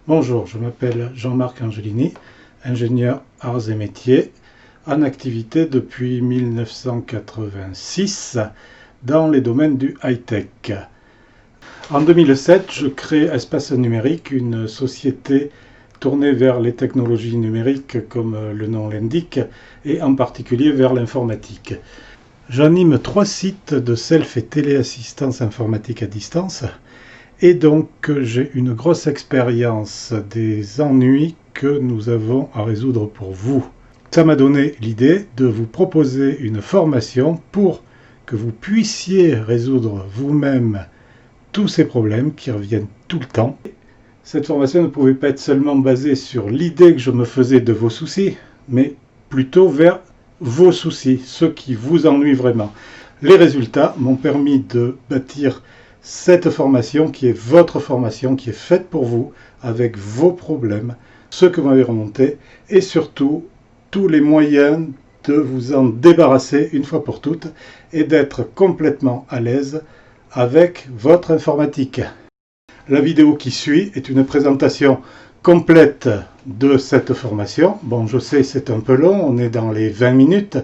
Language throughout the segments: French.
Bonjour, je m'appelle Jean-Marc Angelini, ingénieur arts et métiers, en activité depuis 1986 dans les domaines du high-tech. En 2007, je crée Espace Numérique, une société tournée vers les technologies numériques comme le nom l'indique, et en particulier vers l'informatique. J'anime 3 sites de self et téléassistance informatique à distance. Et donc j'ai une grosse expérience des ennuis que nous avons à résoudre pour vous. Ça m'a donné l'idée de vous proposer une formation pour que vous puissiez résoudre vous-même tous ces problèmes qui reviennent tout le temps. Cette formation ne pouvait pas être seulement basée sur l'idée que je me faisais de vos soucis, mais plutôt vers vos soucis, ceux qui vous ennuient vraiment. Les résultats m'ont permis de bâtir cette formation qui est votre formation, qui est faite pour vous, avec vos problèmes, ceux que vous m'avez remontés, et surtout tous les moyens de vous en débarrasser une fois pour toutes, et d'être complètement à l'aise avec votre informatique. La vidéo qui suit est une présentation complète de cette formation. Bon, je sais, c'est un peu long, on est dans les 20 minutes,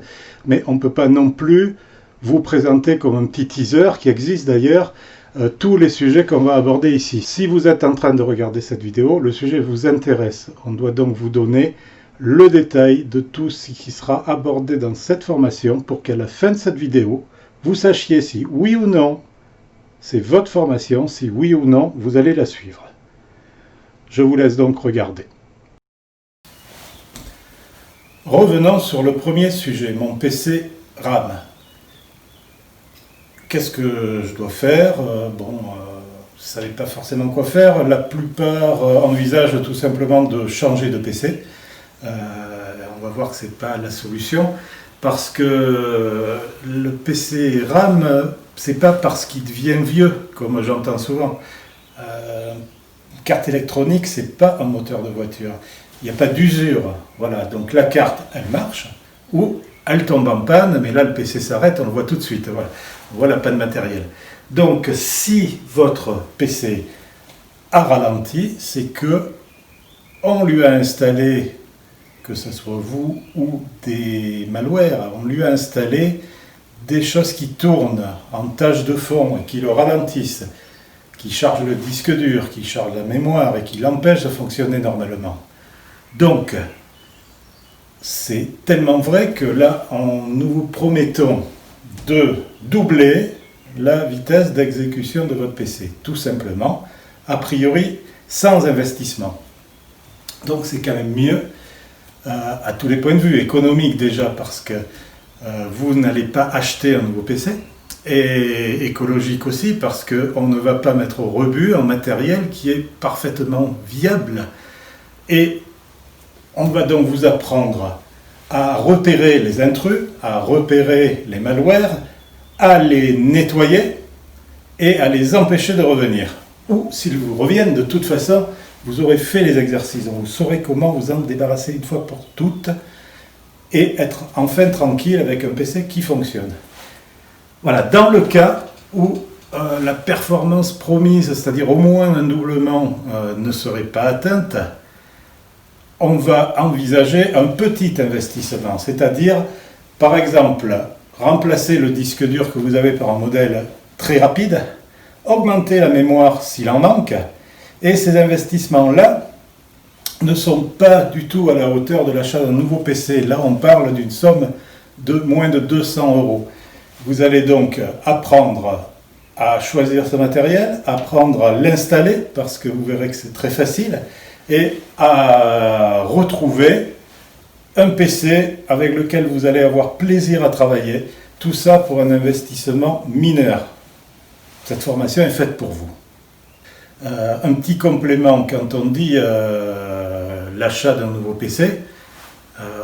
mais on ne peut pas non plus vous présenter comme un petit teaser qui existe d'ailleurs tous les sujets qu'on va aborder ici. Si vous êtes en train de regarder cette vidéo, le sujet vous intéresse. On doit donc vous donner le détail de tout ce qui sera abordé dans cette formation pour qu'à la fin de cette vidéo, vous sachiez si oui ou non c'est votre formation, si oui ou non vous allez la suivre. Je vous laisse donc regarder. Revenons sur le premier sujet, mon PC RAM. Qu'est-ce que je dois faire? Je ne savais pas forcément quoi faire. La plupart envisagent tout simplement de changer de PC. On va voir que ce n'est pas la solution. Parce que le PC RAM, c'est pas parce qu'il devient vieux, comme j'entends souvent. Carte électronique, c'est pas un moteur de voiture. Il n'y a pas d'usure. Voilà, donc la carte, elle marche, ou elle tombe en panne, mais là le PC s'arrête, on le voit tout de suite. Voilà, on voit la panne matérielle. Donc si votre PC a ralenti, c'est que on lui a installé, que ce soit vous ou des malwares, on lui a installé des choses qui tournent en tâche de fond et qui le ralentissent, qui chargent le disque dur, qui chargent la mémoire et qui l'empêchent de fonctionner normalement. Donc, c'est tellement vrai que là, nous vous promettons de doubler la vitesse d'exécution de votre PC, tout simplement, a priori sans investissement. Donc c'est quand même mieux à tous les points de vue, économique déjà parce que vous n'allez pas acheter un nouveau PC, et écologique aussi parce qu'on ne va pas mettre au rebut un matériel qui est parfaitement viable. Et on va donc vous apprendre à repérer les intrus, à repérer les malwares, à les nettoyer et à les empêcher de revenir. Ou s'ils vous reviennent, de toute façon, vous aurez fait les exercices, vous saurez comment vous en débarrasser une fois pour toutes et être enfin tranquille avec un PC qui fonctionne. Voilà, dans le cas où la performance promise, c'est-à-dire au moins un doublement, ne serait pas atteinte, on va envisager un petit investissement, c'est-à-dire, par exemple, remplacer le disque dur que vous avez par un modèle très rapide, augmenter la mémoire s'il en manque, et ces investissements-là ne sont pas du tout à la hauteur de l'achat d'un nouveau PC. Là, on parle d'une somme de moins de 200 €. Vous allez donc apprendre à choisir ce matériel, apprendre à l'installer, parce que vous verrez que c'est très facile, et à retrouver un PC avec lequel vous allez avoir plaisir à travailler. Tout ça pour un investissement mineur. Cette formation est faite pour vous. Un petit complément, quand on dit l'achat d'un nouveau PC,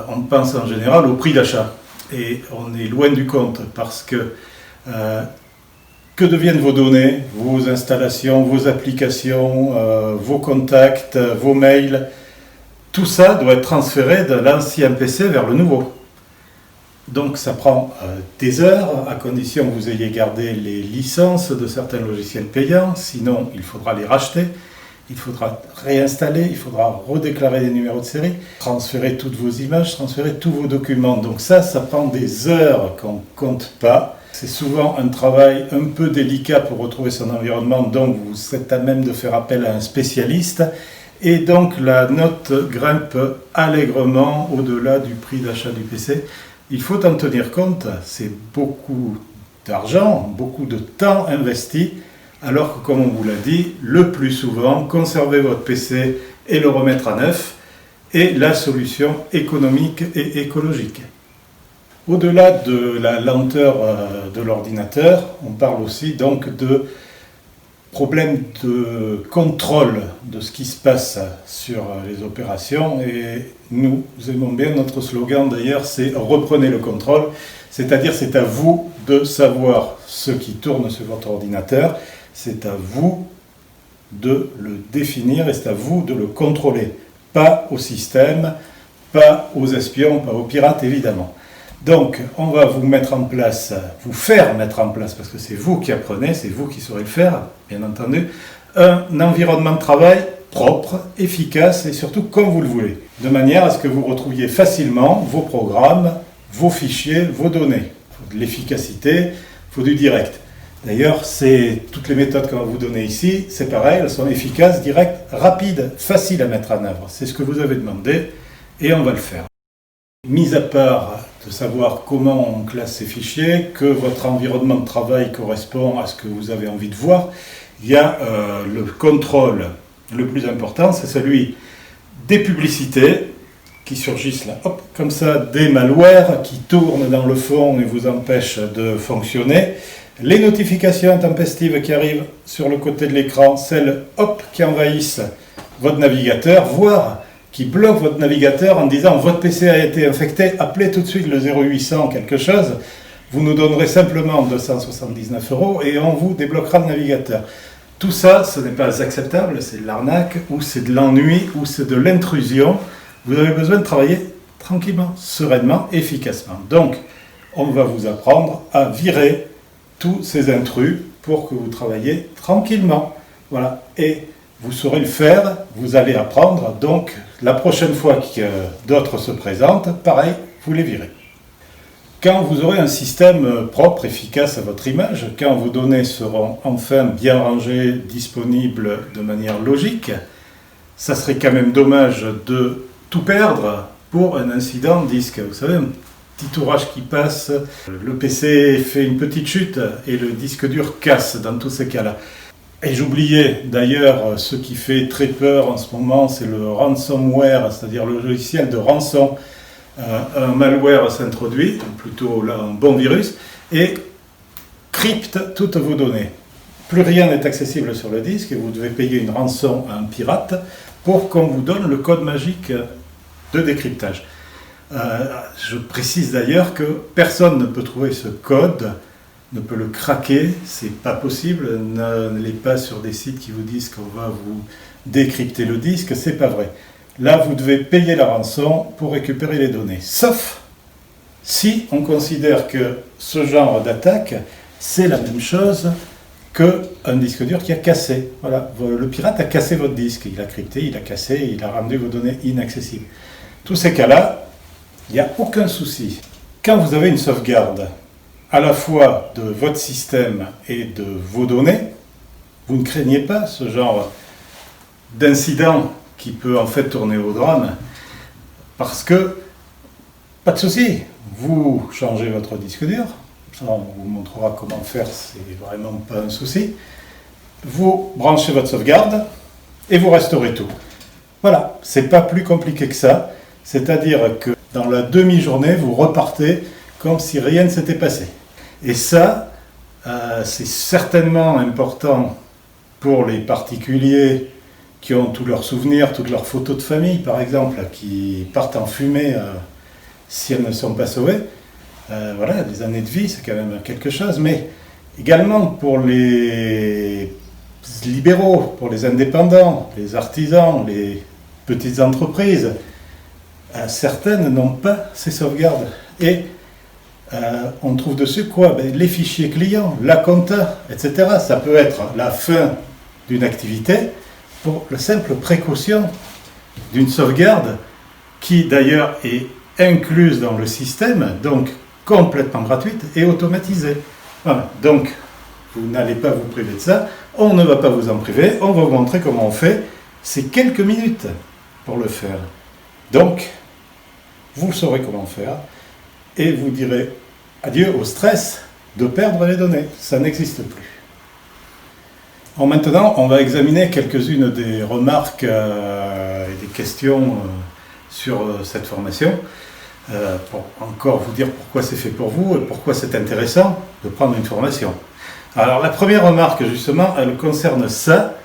on pense en général au prix d'achat. Et on est loin du compte parce que deviennent vos données, vos installations, vos applications, vos contacts, vos mails? Tout ça doit être transféré de l'ancien PC vers le nouveau. Donc ça prend des heures, à condition que vous ayez gardé les licences de certains logiciels payants, sinon il faudra les racheter. il faudra réinstaller, il faudra redéclarer les numéros de série, transférer toutes vos images, transférer tous vos documents. Donc ça prend des heures qu'on ne compte pas. C'est souvent un travail un peu délicat pour retrouver son environnement, donc vous êtes à même de faire appel à un spécialiste. Et donc la note grimpe allègrement au-delà du prix d'achat du PC. Il faut en tenir compte, c'est beaucoup d'argent, beaucoup de temps investi, alors que comme on vous l'a dit, le plus souvent, conserver votre PC et le remettre à neuf est la solution économique et écologique. Au-delà de la lenteur de l'ordinateur, on parle aussi donc de problèmes de contrôle de ce qui se passe sur les opérations, et nous aimons bien notre slogan d'ailleurs, c'est « Reprenez le contrôle », c'est-à-dire c'est à vous de savoir ce qui tourne sur votre ordinateur, c'est à vous de le définir et c'est à vous de le contrôler, pas au système, pas aux espions, pas aux pirates évidemment. Donc, on va vous mettre en place, vous faire mettre en place, parce que c'est vous qui apprenez, c'est vous qui saurez le faire, bien entendu, un environnement de travail propre, efficace et surtout comme vous le voulez, de manière à ce que vous retrouviez facilement vos programmes, vos fichiers, vos données. Il faut de l'efficacité, il faut du direct. D'ailleurs, toutes les méthodes qu'on va vous donner ici, c'est pareil, elles sont efficaces, directes, rapides, faciles à mettre en œuvre. C'est ce que vous avez demandé et on va le faire. Mis à part de savoir comment on classe ces fichiers, que votre environnement de travail correspond à ce que vous avez envie de voir, il y a le contrôle le plus important, c'est celui des publicités qui surgissent là, hop, comme ça, des malwares qui tournent dans le fond et vous empêchent de fonctionner, les notifications intempestives qui arrivent sur le côté de l'écran, celles hop, qui envahissent votre navigateur, voire qui bloque votre navigateur en disant « Votre PC a été infecté, appelez tout de suite le 0800 quelque chose, vous nous donnerez simplement 279 € et on vous débloquera le navigateur. » Tout ça, ce n'est pas acceptable, c'est de l'arnaque, ou c'est de l'ennui, ou c'est de l'intrusion. Vous avez besoin de travailler tranquillement, sereinement, efficacement. Donc, on va vous apprendre à virer tous ces intrus pour que vous travaillez tranquillement. Voilà. Et vous saurez le faire, vous allez apprendre, donc la prochaine fois que d'autres se présentent, pareil, vous les virez. Quand vous aurez un système propre, efficace à votre image, quand vos données seront enfin bien rangées, disponibles de manière logique, ça serait quand même dommage de tout perdre pour un incident disque. Vous savez, un petit orage qui passe, le PC fait une petite chute et le disque dur casse dans tous ces cas-là. Et j'oubliais d'ailleurs ce qui fait très peur en ce moment, c'est le ransomware, c'est-à-dire le logiciel de rançon. Un malware s'introduit, plutôt là un bon virus, et crypte toutes vos données. Plus rien n'est accessible sur le disque et vous devez payer une rançon à un pirate pour qu'on vous donne le code magique de décryptage. Je précise d'ailleurs que personne ne peut trouver ce code, ne peut le craquer, c'est pas possible, n'allez pas sur des sites qui vous disent qu'on va vous décrypter le disque, c'est pas vrai. Là, vous devez payer la rançon pour récupérer les données, sauf si on considère que ce genre d'attaque, c'est la même chose qu'un disque dur qui a cassé. Voilà, le pirate a cassé votre disque, il a crypté, il a cassé, il a rendu vos données inaccessibles. Tous ces cas-là, il n'y a aucun souci. Quand vous avez une sauvegarde, à la fois de votre système et de vos données, vous ne craignez pas ce genre d'incident qui peut en fait tourner au drame, parce que, pas de souci, vous changez votre disque dur, ça on vous montrera comment faire, c'est vraiment pas un souci, vous branchez votre sauvegarde et vous restaurez tout. Voilà, c'est pas plus compliqué que ça, c'est-à-dire que dans la demi-journée, vous repartez comme si rien ne s'était passé. Et ça, c'est certainement important pour les particuliers qui ont tous leurs souvenirs, toutes leurs photos de famille, par exemple, qui partent en fumée si elles ne sont pas sauvées. Voilà, des années de vie, c'est quand même quelque chose. Mais également pour les libéraux, pour les indépendants, les artisans, les petites entreprises, certaines n'ont pas ces sauvegardes. Et on trouve dessus quoi? Les fichiers clients, la compta, etc. Ça peut être la fin d'une activité, pour la simple précaution d'une sauvegarde qui d'ailleurs est incluse dans le système, donc complètement gratuite et automatisée. Voilà. Donc, vous n'allez pas vous priver de ça, on ne va pas vous en priver, on va vous montrer comment on fait. C'est quelques minutes pour le faire. Donc, vous saurez comment faire et vous direz adieu au stress de perdre les données. Ça n'existe plus. Alors maintenant, on va examiner quelques-unes des remarques et des questions sur cette formation. Pour encore vous dire pourquoi c'est fait pour vous et pourquoi c'est intéressant de prendre une formation. Alors la première remarque justement, elle concerne ça.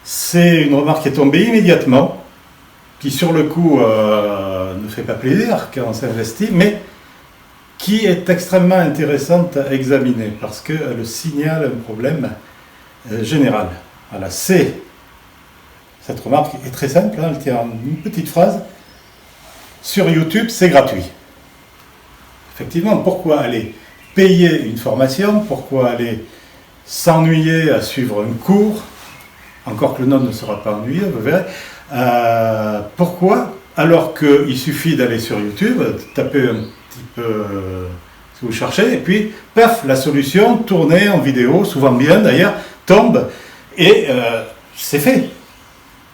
C'est une remarque qui est tombée immédiatement, qui sur le coup ne fait pas plaisir quand on s'investit, mais qui est extrêmement intéressante à examiner parce qu'elle signale un problème général. Voilà, cette remarque est très simple, hein, elle tient en une petite phrase. Sur YouTube, c'est gratuit. Effectivement, pourquoi aller payer une formation? Pourquoi aller s'ennuyer à suivre un cours? Encore que le nom ne sera pas ennuyeux, vous verrez. Pourquoi? Alors qu'il suffit d'aller sur YouTube, taper un petit peu ce que vous cherchez, et puis, paf, la solution, tournée en vidéo, souvent bien d'ailleurs, tombe, et c'est fait.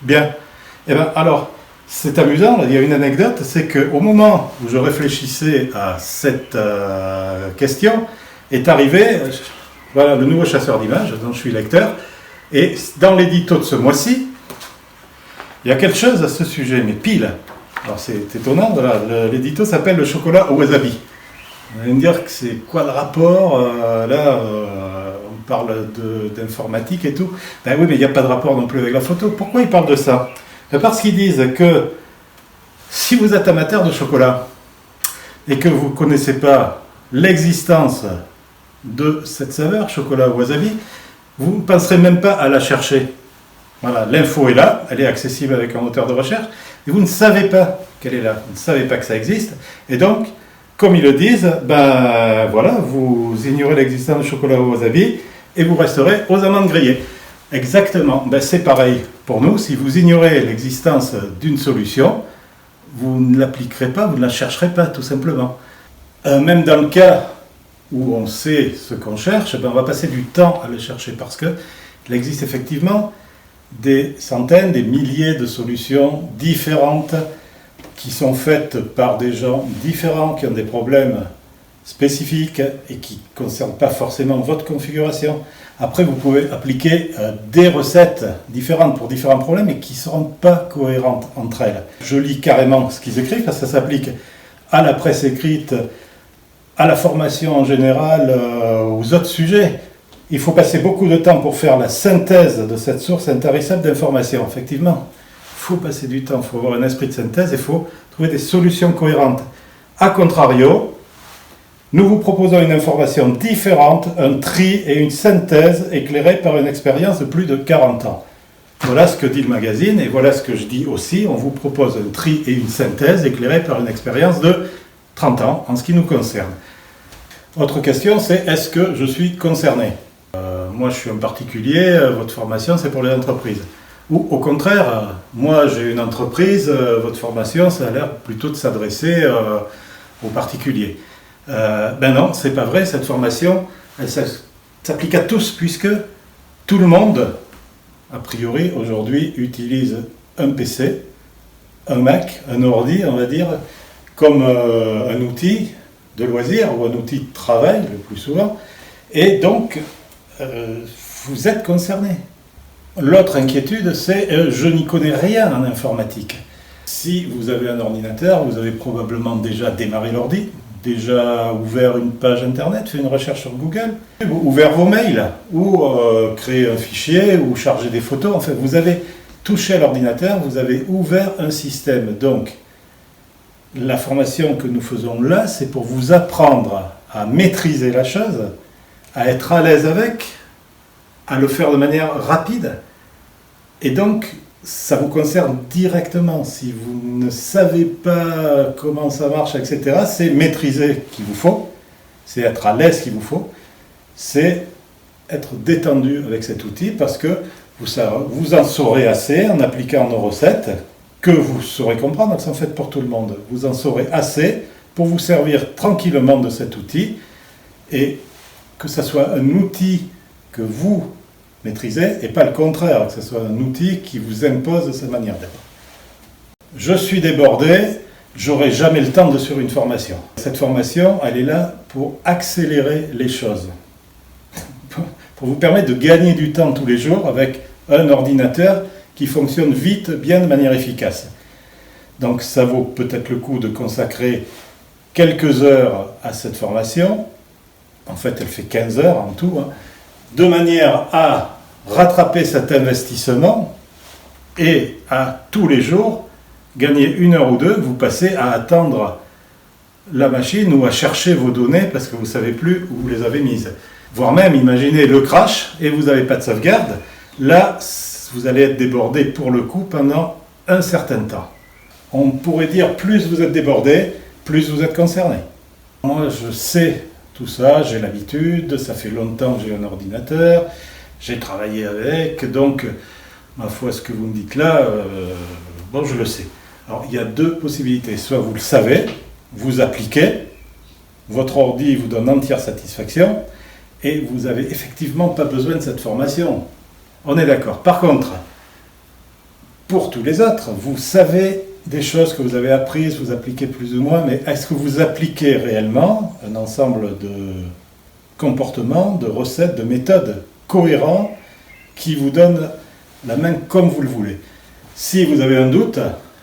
Bien. Et bien, alors, c'est amusant, il y a une anecdote, c'est qu'au moment où je réfléchissais à cette question, est arrivé voilà, le nouveau chasseur d'images, dont je suis lecteur, et dans l'édito de ce mois-ci, il y a quelque chose à ce sujet, mais pile. Alors c'est étonnant, voilà, l'édito s'appelle le chocolat au wasabi. Vous allez me dire que c'est quoi le rapport là, on parle d'informatique et tout. Ben oui, mais il n'y a pas de rapport non plus avec la photo. Pourquoi ils parlent de ça? Parce qu'ils disent que si vous êtes amateur de chocolat et que vous ne connaissez pas l'existence de cette saveur, chocolat au wasabi, vous ne penserez même pas à la chercher. Voilà, l'info est là, elle est accessible avec un moteur de recherche, et vous ne savez pas qu'elle est là, vous ne savez pas que ça existe, et donc, comme ils le disent, ben voilà, vous ignorez l'existence du chocolat au wasabi, et vous resterez aux amandes grillées. Exactement, ben c'est pareil pour nous, si vous ignorez l'existence d'une solution, vous ne l'appliquerez pas, vous ne la chercherez pas, tout simplement. Même dans le cas où on sait ce qu'on cherche, ben on va passer du temps à le chercher, parce qu'il existe effectivement des centaines, des milliers de solutions différentes qui sont faites par des gens différents, qui ont des problèmes spécifiques et qui ne concernent pas forcément votre configuration. Après, vous pouvez appliquer des recettes différentes pour différents problèmes et qui ne seront pas cohérentes entre elles. Je lis carrément ce qu'ils écrivent, parce que ça s'applique à la presse écrite, à la formation en général, aux autres sujets. Il faut passer beaucoup de temps pour faire la synthèse de cette source intarissable d'informations. Effectivement, il faut passer du temps, il faut avoir un esprit de synthèse, il faut trouver des solutions cohérentes. A contrario, nous vous proposons une information différente, un tri et une synthèse éclairée par une expérience de plus de 40 ans. Voilà ce que dit le magazine, et voilà ce que je dis aussi. On vous propose un tri et une synthèse éclairée par une expérience de 30 ans en ce qui nous concerne. Autre question, c'est est-ce que je suis concerné? Moi, je suis un particulier, votre formation, c'est pour les entreprises. Ou au contraire, moi, j'ai une entreprise, votre formation, ça a l'air plutôt de s'adresser aux particuliers. Ben non, c'est pas vrai, cette formation, elle s'applique à tous, puisque tout le monde, a priori, aujourd'hui, utilise un PC, un Mac, un ordi, on va dire, comme un outil de loisir ou un outil de travail, le plus souvent, et donc, vous êtes concerné. L'autre inquiétude, c'est je n'y connais rien en informatique. Si vous avez un ordinateur, vous avez probablement déjà démarré l'ordi, déjà ouvert une page internet, fait une recherche sur Google, ouvert vos mails, ou créé un fichier, ou chargé des photos. En fait, vous avez touché à l'ordinateur, vous avez ouvert un système. Donc, la formation que nous faisons là, c'est pour vous apprendre à maîtriser la chose, à être à l'aise avec, à le faire de manière rapide. Et donc, ça vous concerne directement. Si vous ne savez pas comment ça marche, etc., c'est maîtriser qu'il vous faut, c'est être à l'aise qu'il vous faut, c'est être détendu avec cet outil, parce que Vous en saurez assez en appliquant nos recettes, que vous saurez comprendre, elles sont faites pour tout le monde. Vous en saurez assez pour vous servir tranquillement de cet outil et que ce soit un outil que vous maîtrisez et pas le contraire, que ce soit un outil qui vous impose sa manière d'être. Je suis débordé, j'aurai jamais le temps de suivre une formation. Cette formation, elle est là pour accélérer les choses, pour vous permettre de gagner du temps tous les jours avec un ordinateur qui fonctionne vite, bien, de manière efficace. Donc ça vaut peut-être le coup de consacrer quelques heures à cette formation. En fait, elle fait 15 heures en tout, de manière à rattraper cet investissement et à tous les jours gagner 1 heure ou 2, vous passez à attendre la machine ou à chercher vos données parce que vous ne savez plus où vous les avez mises. Voire même, imaginez le crash et vous n'avez pas de sauvegarde. Là, vous allez être débordé pour le coup pendant un certain temps. On pourrait dire plus vous êtes débordé, plus vous êtes concerné. Moi, je sais tout ça, j'ai l'habitude, ça fait longtemps que j'ai un ordinateur, j'ai travaillé avec, donc, ma foi, ce que vous me dites là, bon, je le sais. Alors, il y a 2 possibilités. Soit vous le savez, vous appliquez, votre ordi vous donne entière satisfaction, et vous n'avez effectivement pas besoin de cette formation. On est d'accord. Par contre, pour tous les autres, vous savez des choses que vous avez apprises, vous appliquez plus ou moins, mais est-ce que vous appliquez réellement un ensemble de comportements, de recettes, de méthodes cohérents qui vous donnent la main comme vous le voulez? Si vous avez un doute,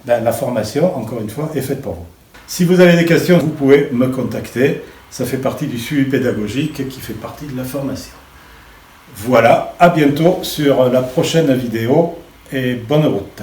la formation, encore une fois, est faite pour vous. Si vous avez des questions, vous pouvez me contacter. Ça fait partie du suivi pédagogique qui fait partie de la formation. Voilà, à bientôt sur la prochaine vidéo et bonne route.